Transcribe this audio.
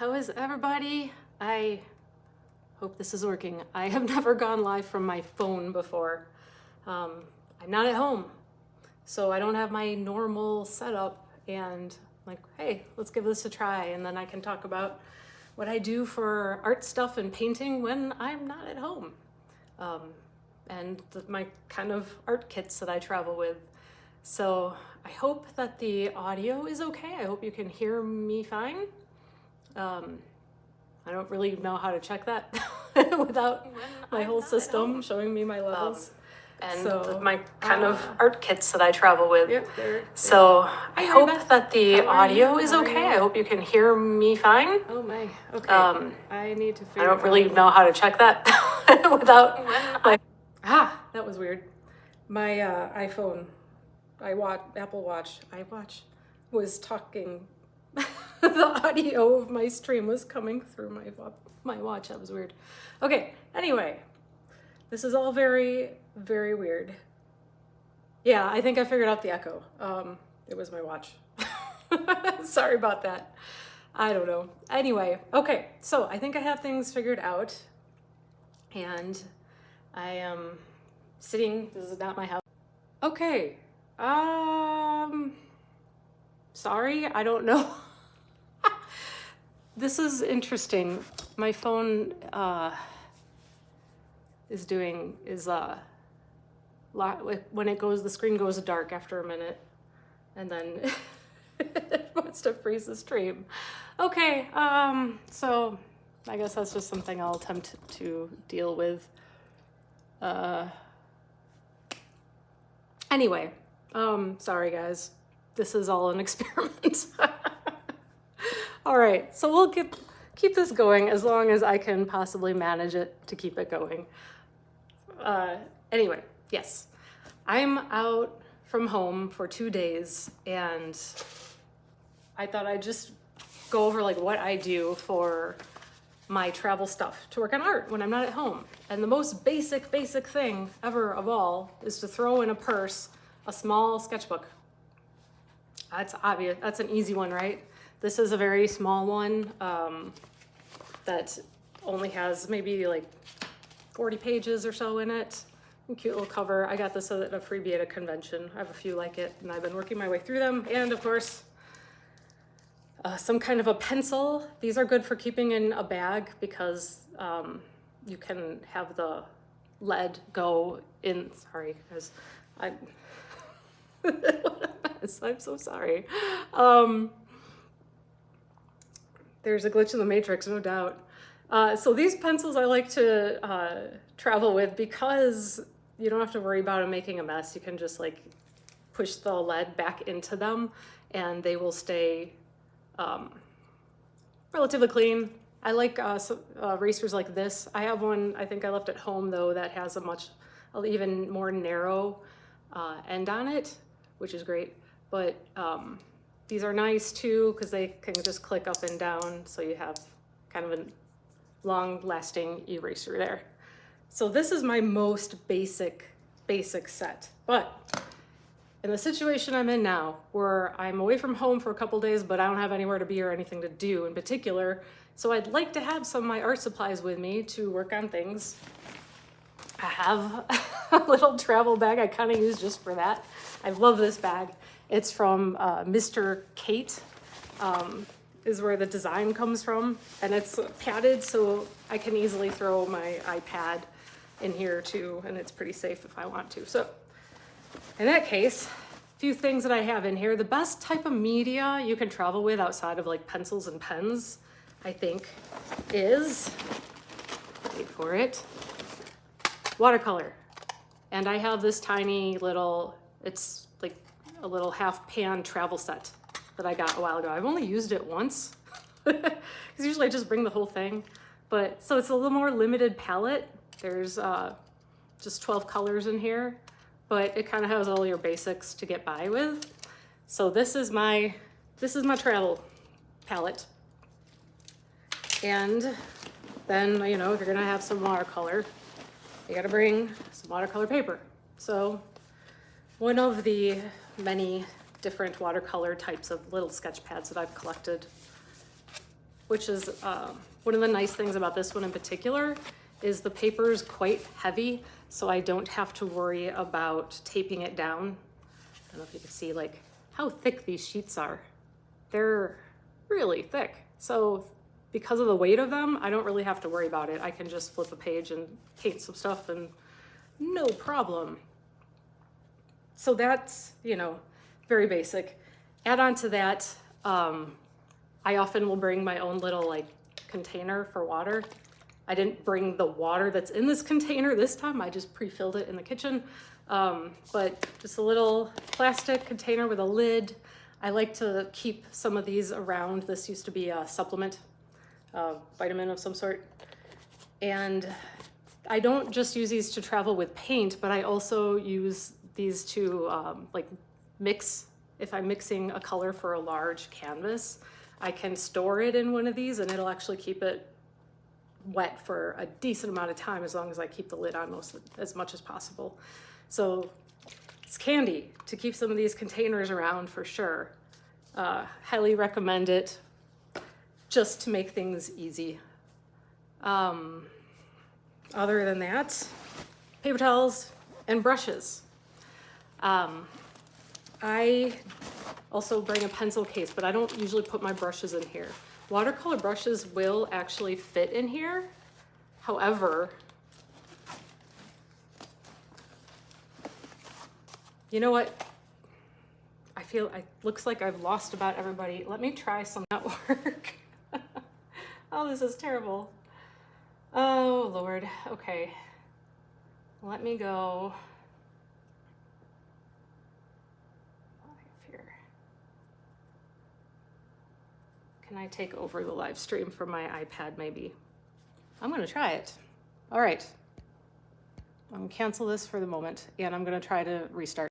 how is everybody? I hope this is working. I have never gone live from my phone before. I'm not at home, so I don't have my normal setup, and like, hey, let's give this a try, and then I can talk about what I do for art stuff and painting when I'm not at home, and my kind of art kits that I travel with. So I hope that the audio is okay. I hope you can hear me fine. I don't really know how to check that without my whole system showing me my levels. And so, my kind of art kits that I travel with. Yep, so I hope that the audio is okay. I hope you can hear me fine. Oh my, okay. I need to figure out. I don't really know how to check that without my... that was weird. My iPhone, Apple Watch, iWatch was talking. The audio of my stream was coming through my watch. That was weird. Okay, anyway, this is all very, very weird. Yeah, I think I figured out the echo. It was my watch. Sorry about that. I don't know. Anyway, okay, so I think I have things figured out, and I am sitting, this is not my house. Okay, sorry, I don't know. This is interesting. My phone when it goes, the screen goes dark after a minute, and then it wants to freeze the stream. Okay, so I guess that's just something I'll attempt to deal with. Anyway, sorry guys, this is all an experiment. All right, so we'll keep this going as long as I can possibly manage it to keep it going. Anyway, yes, I'm out from home for 2 days, and I thought I'd just go over like what I do for my travel stuff to work on art when I'm not at home. And the most basic thing ever of all is to throw in a purse a small sketchbook. That's obvious. That's an easy one, right? This is a very small one that only has maybe like 40 pages or so in it. A cute little cover. I got this at a freebie at a convention. I have a few like it, and I've been working my way through them. And of course, some kind of a pencil. These are good for keeping in a bag because you can have the lead go in. Sorry, guys. What a mess. I'm so sorry. There's a glitch in the matrix, no doubt. So these pencils I like to travel with because you don't have to worry about them making a mess. You can just like push the lead back into them and they will stay relatively clean. I like erasers like this. I have one, I think I left at home though, that has a even more narrow end on it, which is great. But these are nice too because they can just click up and down, so you have kind of a long-lasting eraser there. So this is my most basic set. But in the situation I'm in now, where I'm away from home for a couple days, but I don't have anywhere to be or anything to do in particular, so I'd like to have some of my art supplies with me to work on things. I have a little travel bag I kind of use just for that. I love this bag. It's from Mr. Kate, is where the design comes from. And it's padded, so I can easily throw my iPad in here too, and it's pretty safe if I want to. So in that case, a few things that I have in here. The best type of media you can travel with outside of like pencils and pens, I think, is, wait for it, watercolor. And I have this tiny little, it's like a little half pan travel set that I got a while ago. I've only used it once because usually I just bring the whole thing. But so it's a little more limited palette. There's just 12 colors in here, but it kind of has all your basics to get by with. So this is my travel palette. And then, you know, if you're gonna have some watercolor, you gotta bring some watercolor paper. So one of the many different watercolor types of little sketch pads that I've collected which is one of the nice things about this one in particular is the paper is quite heavy, so I don't have to worry about taping it down. I don't know if you can see like how thick these sheets are. They're really thick. So because of the weight of them, I don't really have to worry about it. I can just flip a page and paint some stuff and no problem. So that's, you know, very basic. Add on to that, I often will bring my own little like container for water. I didn't bring the water that's in this container this time. I just pre-filled it in the kitchen. But just a little plastic container with a lid. I like to keep some of these around. This used to be a supplement, vitamin of some sort. And I don't just use these to travel with paint, but I also use these to like mix. If I'm mixing a color for a large canvas, I can store it in one of these and it'll actually keep it wet for a decent amount of time as long as I keep the lid on as much as possible. So it's candy to keep some of these containers around for sure. Highly recommend it just to make things easy. Other than that, paper towels and brushes. I also bring a pencil case, but I don't usually put my brushes in here. Watercolor brushes will actually fit in here. However, you know what? I feel it looks like I've lost about everybody. Let me try some that work. Oh, this is terrible. Oh, Lord. Okay. Let me go. Here. Can I take over the live stream from my iPad maybe? I'm going to try it. All right. I'm going to cancel this for the moment and I'm going to try to restart.